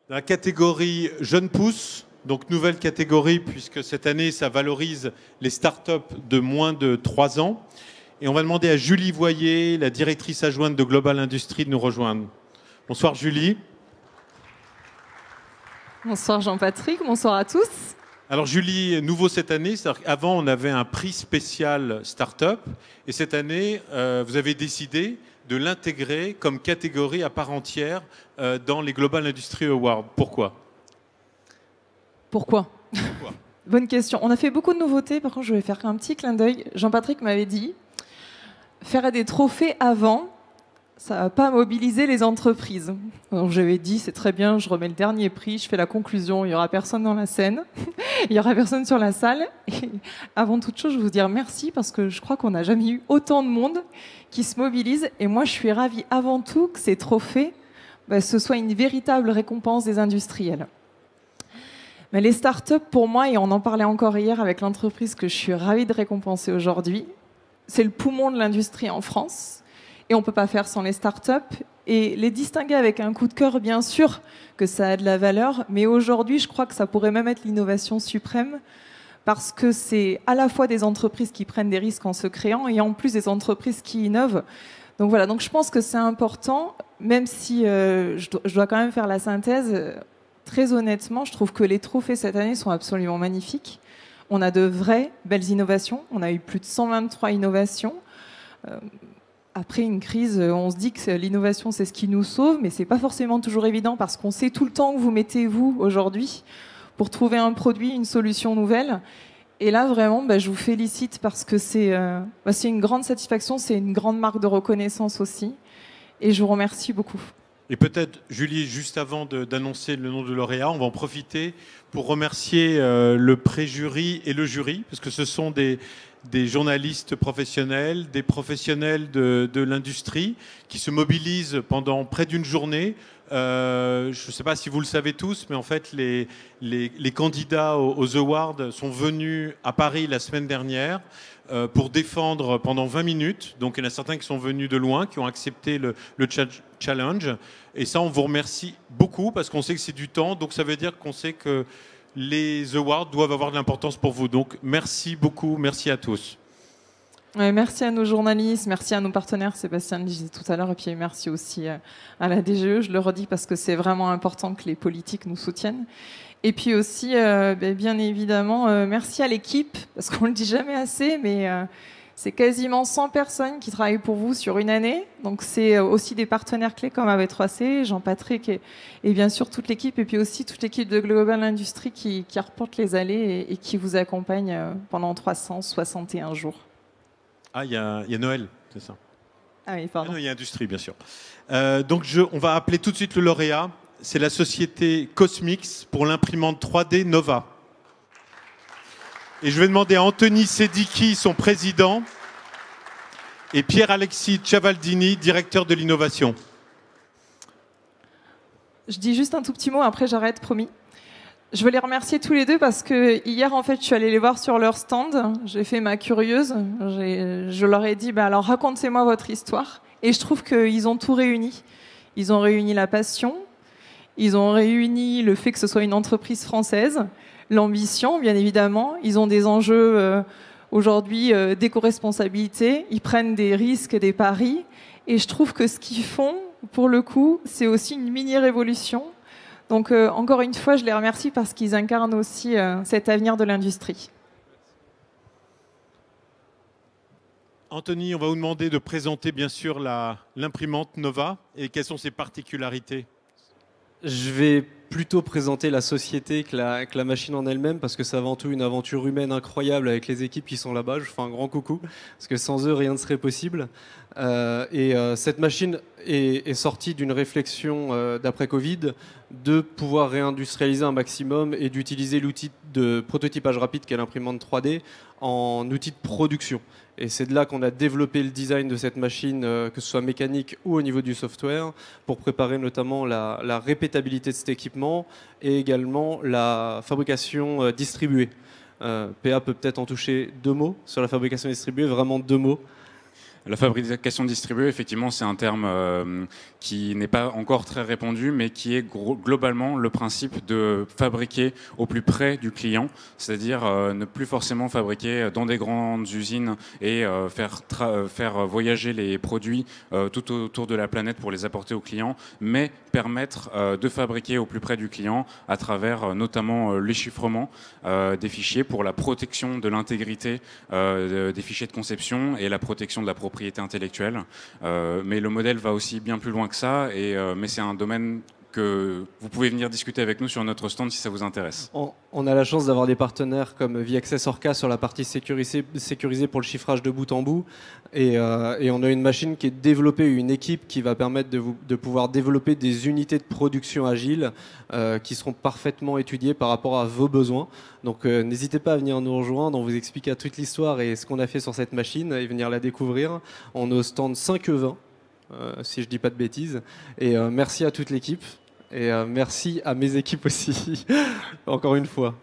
Dans la catégorie Jeunes Pousses, donc nouvelle catégorie puisque cette année, ça valorise les startups de moins de 3 ans. Et on va demander à Julie Voyer, la directrice adjointe de Global Industries, de nous rejoindre. Bonsoir Julie. Bonsoir Jean-Patrick, bonsoir à tous. Alors Julie, nouveau cette année, c'est-à-dire qu'avant on avait un prix spécial Startup et cette année vous avez décidé de l'intégrer comme catégorie à part entière dans les Global Industry Awards. Pourquoi? Pourquoi? Bonne question. On a fait beaucoup de nouveautés, par contre je vais faire un petit clin d'œil. Jean-Patrick m'avait dit, faire des trophées avant, ça ne va pas mobiliser les entreprises. Donc j'avais dit, c'est très bien, je remets le dernier prix, je fais la conclusion, il n'y aura personne dans la scène, il n'y aura personne sur la salle. Et avant toute chose, je vais vous dire merci parce que je crois qu'on n'a jamais eu autant de monde qui se mobilise. Et moi, je suis ravie avant tout que ces trophées, ce soit une véritable récompense des industriels. Mais les startups, pour moi, et on en parlait encore hier avec l'entreprise que je suis ravie de récompenser aujourd'hui, c'est le poumon de l'industrie en France. Et on ne peut pas faire sans les startups. Et les distinguer avec un coup de cœur, bien sûr que ça a de la valeur. Mais aujourd'hui, je crois que ça pourrait même être l'innovation suprême. Parce que c'est à la fois des entreprises qui prennent des risques en se créant et en plus des entreprises qui innovent. Donc voilà, donc je pense que c'est important, même si je dois quand même faire la synthèse. Très honnêtement, je trouve que les trophées cette année sont absolument magnifiques. On a de vraies belles innovations. On a eu plus de 123 innovations. Après une crise, on se dit que l'innovation, c'est ce qui nous sauve, mais ce n'est pas forcément toujours évident parce qu'on sait tout le temps où vous mettez, vous, aujourd'hui, pour trouver un produit, une solution nouvelle. Et là, vraiment, je vous félicite parce que c'est une grande satisfaction, c'est une grande marque de reconnaissance aussi. Et je vous remercie beaucoup. Et peut-être, Julie, juste avant d'annoncer le nom de lauréat, on va en profiter pour remercier le pré-jury et le jury, parce que ce sont des journalistes professionnels, des professionnels de l'industrie qui se mobilisent pendant près d'une journée. Je ne sais pas si vous le savez tous, mais en fait, les candidats aux awards sont venus à Paris la semaine dernière pour défendre pendant 20 minutes. Donc, il y en a certains qui sont venus de loin, qui ont accepté le challenge. Et ça, on vous remercie beaucoup parce qu'on sait que c'est du temps. Donc, ça veut dire qu'on sait que les awards doivent avoir de l'importance pour vous. Donc, merci beaucoup. Merci à tous. Ouais, merci à nos journalistes, merci à nos partenaires, Sébastien le disait tout à l'heure, et puis merci aussi à la DGE, je le redis parce que c'est vraiment important que les politiques nous soutiennent. Et puis aussi, bien évidemment, merci à l'équipe, parce qu'on ne le dit jamais assez, mais c'est quasiment 100 personnes qui travaillent pour vous sur une année. Donc c'est aussi des partenaires clés comme AV3C, Jean-Patrick et bien sûr toute l'équipe, et puis aussi toute l'équipe de Global Industries qui reporte les allées et qui vous accompagne pendant 361 jours. Ah, il y a Noël, c'est ça. Ah oui, pardon. Ah non, il y a Industrie, bien sûr. Donc, on va appeler tout de suite le lauréat. C'est la société Cosmix pour l'imprimante 3D Nova. Et je vais demander à Anthony Sediki, son président, et Pierre-Alexis Ciavaldini, directeur de l'innovation. Je dis juste un tout petit mot, après j'arrête, promis. Je veux les remercier tous les deux parce que hier, en fait, je suis allée les voir sur leur stand. J'ai fait ma curieuse. Je leur ai dit, alors racontez-moi votre histoire. Et je trouve qu'ils ont tout réuni. Ils ont réuni la passion. Ils ont réuni le fait que ce soit une entreprise française. L'ambition, bien évidemment. Ils ont des enjeux aujourd'hui d'éco-responsabilité. Ils prennent des risques, des paris. Et je trouve que ce qu'ils font, pour le coup, c'est aussi une mini-révolution. Donc, encore une fois, je les remercie parce qu'ils incarnent aussi cet avenir de l'industrie. Anthony, on va vous demander de présenter bien sûr l'imprimante Nova et quelles sont ses particularités. Je vais plutôt présenter la société que la machine en elle-même parce que c'est avant tout une aventure humaine incroyable avec les équipes qui sont là-bas. Je fais un grand coucou parce que sans eux, rien ne serait possible. Cette machine est sortie d'une réflexion d'après-Covid de pouvoir réindustrialiser un maximum et d'utiliser l'outil de prototypage rapide qu'est l'imprimante 3D en outil de production. Et c'est de là qu'on a développé le design de cette machine, que ce soit mécanique ou au niveau du software, pour préparer notamment la répétabilité de cet équipement et également la fabrication distribuée. PA peut peut-être en toucher 2 mots sur la fabrication distribuée, vraiment 2 mots. La fabrication distribuée, effectivement, c'est un terme qui n'est pas encore très répandu, mais qui est globalement le principe de fabriquer au plus près du client, c'est-à-dire ne plus forcément fabriquer dans des grandes usines et faire voyager les produits tout autour de la planète pour les apporter aux clients, mais permettre de fabriquer au plus près du client à travers notamment les chiffrements des fichiers pour la protection de l'intégrité des fichiers de conception et la protection de la propriété intellectuelle. Mais le modèle va aussi bien plus loin que ça, mais c'est un domaine que vous pouvez venir discuter avec nous sur notre stand si ça vous intéresse. On a la chance d'avoir des partenaires comme VAccess Orca sur la partie sécurisée pour le chiffrage de bout en bout. Et on a une machine qui est développée, une équipe qui va permettre de pouvoir développer des unités de production agiles qui seront parfaitement étudiées par rapport à vos besoins. Donc n'hésitez pas à venir nous rejoindre, on vous explique toute l'histoire et ce qu'on a fait sur cette machine et venir la découvrir. On est au stand 5E20. Si je dis pas de bêtises. Et merci à toute l'équipe. Et merci à mes équipes aussi, encore une fois.